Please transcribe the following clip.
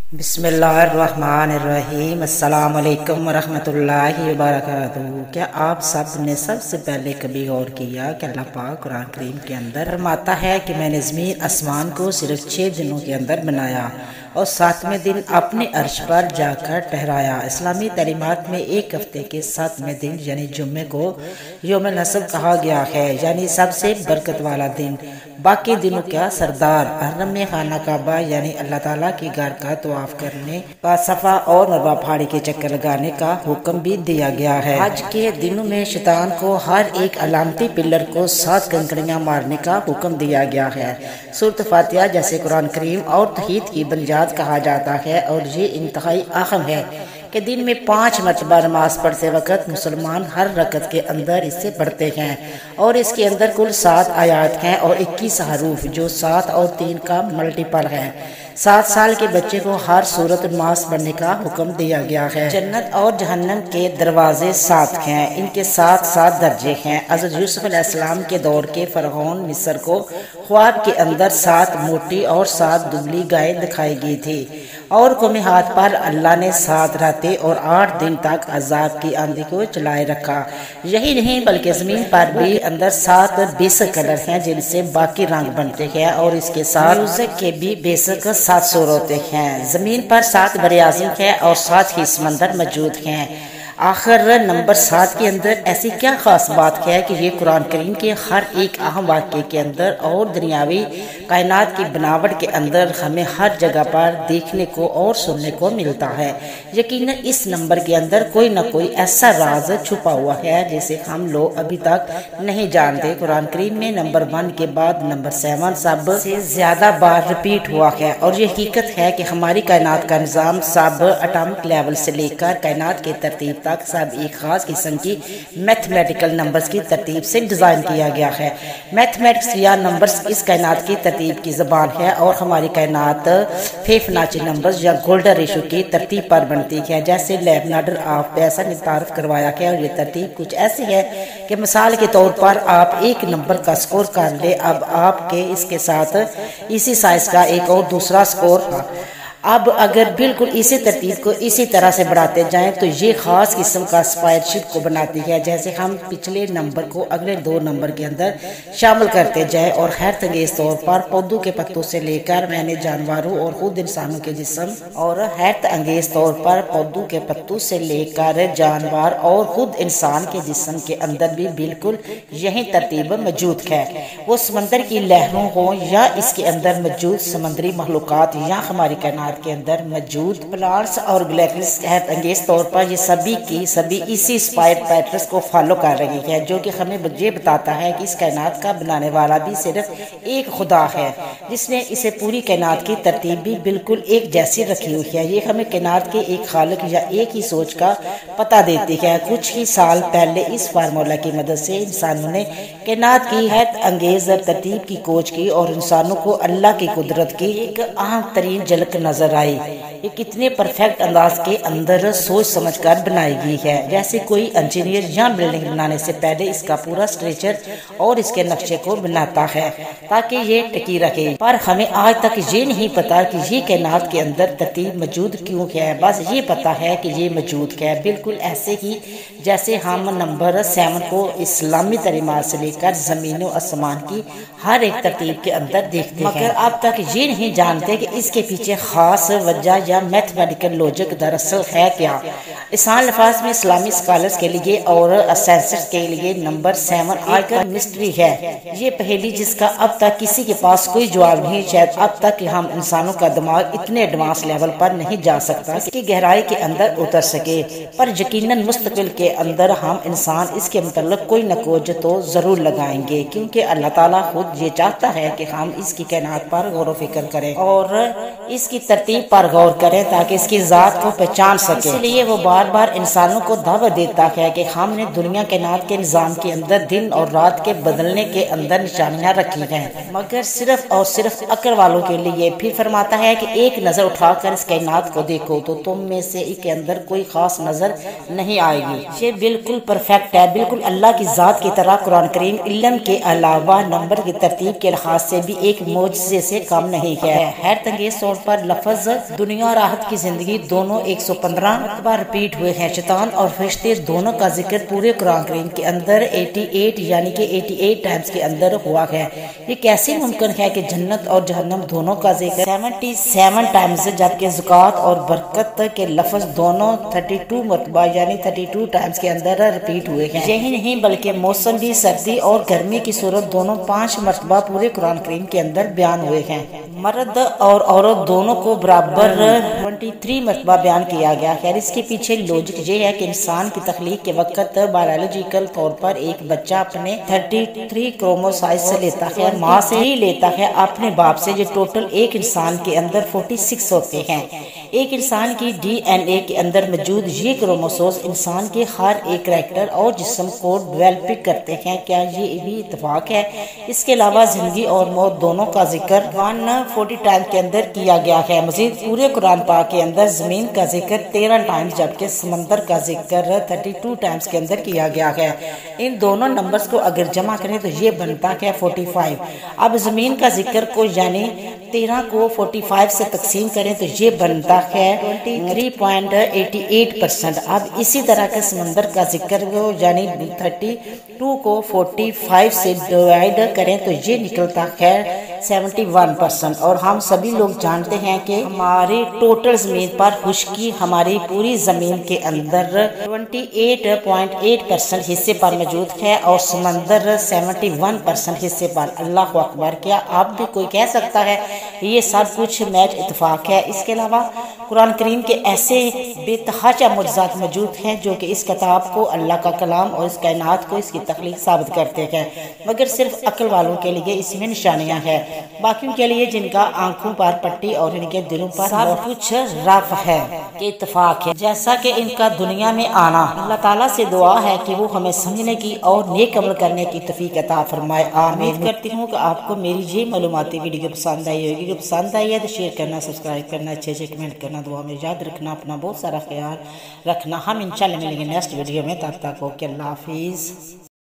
بسم اللہ الرحمن الرحیم۔ السلام علیکم ورحمۃ اللہ وبرکاتہ۔ کیا آپ سب نے سب سے پہلے کبھی غور کیا کہ اللہ پاک قرآن کریم کے اندر فرماتا ہے کہ میں نے زمین آسمان کو صرف 6 دنوں کے اندر بنایا اور 7ویں دن اپنے عرش پر جا کر ٹھہرایا۔ اسلامی تعلیمات میں ایک ہفتے کے 7ویں دن یعنی جمعے کو یوم نصب کہا گیا ہے، یعنی سب سے برکت والا دن۔ باقی دنوں کا سردار حرم میں خانہ کعبہ یعنی اللہ تعالیٰ کی گھر کا طواف کرنے کا، صفا اور مروا پہاڑی کے چکر لگانے کا حکم بھی دیا گیا ہے۔ حج کے دنوں میں شیطان کو ہر ایک علامتی پلر کو 7 کنکریاں مارنے کا حکم دیا گیا ہے۔ سورۃ فاتحہ جیسے قرآن کریم اور توحید کی بنیاد کہا جاتا ہے، اور یہ انتہائی اہم ہے کہ دن میں 5 مرتبہ نماز پڑھتے وقت مسلمان ہر رکعت کے اندر اسے پڑھتے ہیں، اور اس کے اندر کل 7 آیات ہیں اور 21 حروف، جو 7 اور 3 کا ملٹیپل ہے۔ 7 سال کے بچے کو ہر صورت نماز پڑھنے کا حکم دیا گیا ہے۔ جنت اور جہنم کے دروازے 7 ہیں، ان کے 7 درجے ہیں۔ حضرت یوسف علیہ السلام کے دور کے فرعون مصر کو خواب کے اندر 7 موٹی اور 7 دبلی گائے دکھائی گئی تھی، اور قوم ہاتھ پر اللہ نے 7 راتیں اور 8 دن تک عذاب کی آندھی کو چلائے رکھا۔ یہی نہیں بلکہ زمین پر بھی اندر 7 بیسک کلر ہیں جن سے باقی رنگ بنتے ہیں، اور اس کے ساتھ میوزک کے بھی بیسک 7 سور ہوتے ہیں۔ زمین پر 7 بر اعظم ہیں اور 7 ہی سمندر موجود ہیں۔ آخر نمبر 7 کے اندر ایسی کیا خاص بات ہے کہ یہ قرآن کریم کے ہر ایک اہم واقعے کے اندر اور دنیاوی کائنات کی بناوٹ کے اندر ہمیں ہر جگہ پر دیکھنے کو اور سننے کو ملتا ہے۔ یقیناً اس نمبر کے اندر کوئی نہ کوئی ایسا راز چھپا ہوا ہے جسے ہم لوگ ابھی تک نہیں جانتے۔ قرآن کریم میں نمبر 1 کے بعد نمبر 7 سب سے زیادہ بار ریپیٹ ہوا ہے، اور یہ حقیقت ہے کہ ہماری کائنات کا نظام سب اٹامک لیول سے لے کر کائنات کے ترتیب تک سب ایک خاص قسم کی میتھمیٹیکل نمبرز کی ترتیب سے ڈیزائن کیا گیا ہے۔ میتھمیٹکس یا نمبرز اس کائنات کی ترتیب کی زبان ہے، اور ہماری کائنات فیبوناچی نمبرز یا گولڈن ریشو کی ترتیب پر بنتی ہے، جیسے لیونارڈو آف پیسا نے تعارف کروایا ہے۔ اور یہ ترتیب کچھ ایسی ہے کہ مثال کے طور پر آپ ایک نمبر کا سکور کر لیں، اب آپ کے اس کے ساتھ اسی سائز کا ایک اور دوسرا سکور، اب اگر بالکل اسی ترتیب کو اسی طرح سے بڑھاتے جائیں تو یہ خاص قسم کا اسپائر شپ کو بناتی ہے، جیسے ہم پچھلے نمبر کو اگلے 2 نمبر کے اندر شامل کرتے جائیں، اور حیرت انگیز طور پر پودوں کے پتوں سے لے کر مینے جانوروں اور خود انسانوں کے جسم، اور حیرت انگیز طور پر پودوں کے پتوں سے لے کر جانور اور خود انسان کے جسم کے اندر بھی بالکل یہی ترتیب موجود ہے۔ وہ سمندر کی لہروں ہوں یا اس کے اندر موجود سمندری مخلوقات یا ہماری کائنات کے اندر موجود پلانٹس اور گلیکسیز، حیرت انگیز طور پر یہ سبھی کی سبھی اسی اسپائر پیٹرنز کو فالو کر رہی ہے، جو کہ ہمیں یہ بتاتا ہے کہ اس کائنات کا بنانے والا بھی صرف ایک خدا ہے، جس نے اسے پوری کائنات کی ترتیب بھی بالکل ایک جیسی رکھی ہوئی ہے۔ یہ ہمیں کائنات کے ایک خالق یا ایک ہی سوچ کا پتہ دیتی ہے۔ کچھ ہی سال پہلے اس فارمولا کی مدد سے انسانوں نے کائنات کی حیرت انگیز ترتیب کی کھوج کی، اور انسانوں کو اللہ کی قدرت کی ایک اہم ترین جھلک نظر آئی۔ یہ کتنے پرفیکٹ انداز کے اندر سوچ سمجھ کر بنائی گئی ہے، جیسے کوئی انجینئر یا بلڈنگ بنانے سے پہلے اس کا پورا اسٹرکچر اور اس کے نقشے کو بناتا ہے تاکہ یہ ٹکی رکھے، پر ہمیں آج تک یہ نہیں پتا کہ یہ کائنات کے اندر ترتیب موجود کیوں ہے۔ بس یہ پتا ہے کہ یہ موجود ہے، بالکل ایسے ہی جیسے ہم نمبر 7 کو اسلامی تعلیمات سے لے کر زمین و آسمان کی ہر ایک ترتیب کے اندر دیکھتے ہیں، مگر اب تک یہ نہیں جانتے کہ اس کے پیچھے خاص وجہ یا میتھمیٹیکل لوجک دراصل ہے کیا۔ آسان الفاظ میں اسلامی اسکالرز کے لیے اور سائنسسٹ کے لیے نمبر 7 آج کا مسٹری ہے، یہ پہیلی جس کا اب تک کسی کے پاس کوئی جواب نہیں۔ شاید اب تک ہم انسانوں کا دماغ اتنے ایڈوانس لیول پر نہیں جا سکتا اس کی گہرائی کے اندر اتر سکے، پر یقیناً مستقبل کے اندر ہم انسان اس کے متعلق کوئی نہ کوئی تو ضرور لگائیں گے، کیونکہ اللہ تعالیٰ خود یہ چاہتا ہے کہ ہم اس کی کائنات پر غور و فکر کریں اور اس کی ترتیب پر غور کریں تاکہ اس کی ذات کو پہچان سکیں۔ اس لیے وہ بار بار انسانوں کو دعوت دیتا ہے کہ ہم نے دنیا کائنات کے نظام کے اندر دن اور رات کے بدلنے کے اندر نشانیاں رکھی ہیں، مگر صرف اور صرف عقل والوں کے لیے۔ پھر فرماتا ہے کہ ایک نظر اٹھا کر اس کائنات کو دیکھو تو تم میں سے ایک کے اندر کوئی خاص نظر نہیں آئے گی۔ یہ بالکل پرفیکٹ ہے، بالکل اللہ کی ذات کی طرح۔ قرآن کریم علم کے علاوہ نمبر کی ترتیب کے لحاظ سے بھی ایک معجزے سے کم نہیں ہے۔ حیرت انگیز طور پر لفظ دنیا اور آخرت کی زندگی دونوں 115 مرتبہ ریپیٹ ہوئے ہیں۔ شیطان اور فرشتے دونوں کا ذکر پورے قرآن کریم کے اندر 88 یعنی کہ 88 ٹائمز کے اندر ہوا ہے۔ یہ کیسے ممکن ہے کہ جنت اور جہنم دونوں کا ذکر 77 ٹائمز جبکہ زکوٰۃ اور برکت کے لفظ دونوں 32 مرتبہ یعنی 32 ٹائمز کے اندر ریپیٹ ہوئے ہیں۔ یہی نہیں بلکہ موسم بھی سردی اور گرمی کی صورت دونوں 5 مرتبہ پورے قرآن کریم کے اندر بیان ہوئے ہیں۔ مرد اور عورت دونوں کو برابر 23 مرتبہ بیان کیا گیا ہے۔ اس کے پیچھے لوجک یہ ہے کہ انسان کی تخلیق کے وقت بایولوجیکل طور پر ایک بچہ اپنے 33 کروموسائز سے لیتا ہے، ماں سے ہی لیتا ہے اپنے باپ سے۔ یہ ٹوٹل ایک انسان کے اندر 46 ہوتے ہیں۔ ایک انسان کی ڈی این اے کے اندر موجود یہ کروموسومز انسان کے ہر ایک کریکٹر اور جسم کو ڈیولپ کرتے ہیں۔ کیا یہ بھی اتفاق ہے؟ اس کے علاوہ زندگی اور موت دونوں کا ذکر 140 ٹائم کے اندر کیا گیا ہے۔ مزید پورے قرآن پاک کے اندر زمین کا ذکر 13 ٹائمز جبکہ سمندر کا ذکر 32 ٹائمز کے اندر کیا گیا ہے۔ ان دونوں نمبرز کو اگر جمع کریں تو یہ بنتا ہے 45۔ اب زمین کا ذکر کو یعنی 13 کو 45 سے تقسیم کریں تو یہ بنتا ہے 23.88%۔ اب اسی طرح کے سمندر کا ذکر کو یعنی 32 کو 45 سے ڈیوائیڈ کریں تو یہ نکلتا ہے 71%۔ اور ہم سبھی لوگ جانتے ہیں کہ ہماری ٹوٹل زمین پر خشکی ہماری پوری زمین کے اندر 28.8% حصے پر موجود ہے اور سمندر 71% حصے پر۔ اللہ اکبر! کیا اب بھی کوئی کہہ سکتا ہے یہ سب کچھ میچ اتفاق ہے؟ اس کے علاوہ قرآن کریم کے ایسے بے تحاشا معجزات موجود ہیں جو کہ اس کتاب کو اللہ کا کلام اور اس کائنات کو اس کی تخلیق ثابت کرتے ہیں، مگر صرف عقل والوں کے لیے اس میں نشانیاں ہیں، باقیوں کے لیے جن کا آنکھوں پر پٹی اور ان کے دلوں پر سب کچھ رف ہے کہ اتفاق ہے، جیسا کہ ان کا دنیا میں آنا۔ اللہ تعالیٰ سے دعا ہے کہ وہ ہمیں سمجھنے کی اور نیک عمل کرنے کی توفیق عطا فرمائے۔ امید کرتی ہوں کہ آپ کو میری یہ معلوماتی ویڈیو پسند آئی ہوگی۔ اگر پسند آئی ہے تو شیئر کرنا، سبسکرائب کرنا، اچھے کمنٹ کرنا، دعا میں یاد رکھنا، اپنا بہت سارا خیال رکھنا۔ ہم انشاءاللہ ملیں گے نیکسٹ ویڈیو میں، تب تک اوکے، اللہ حافظ۔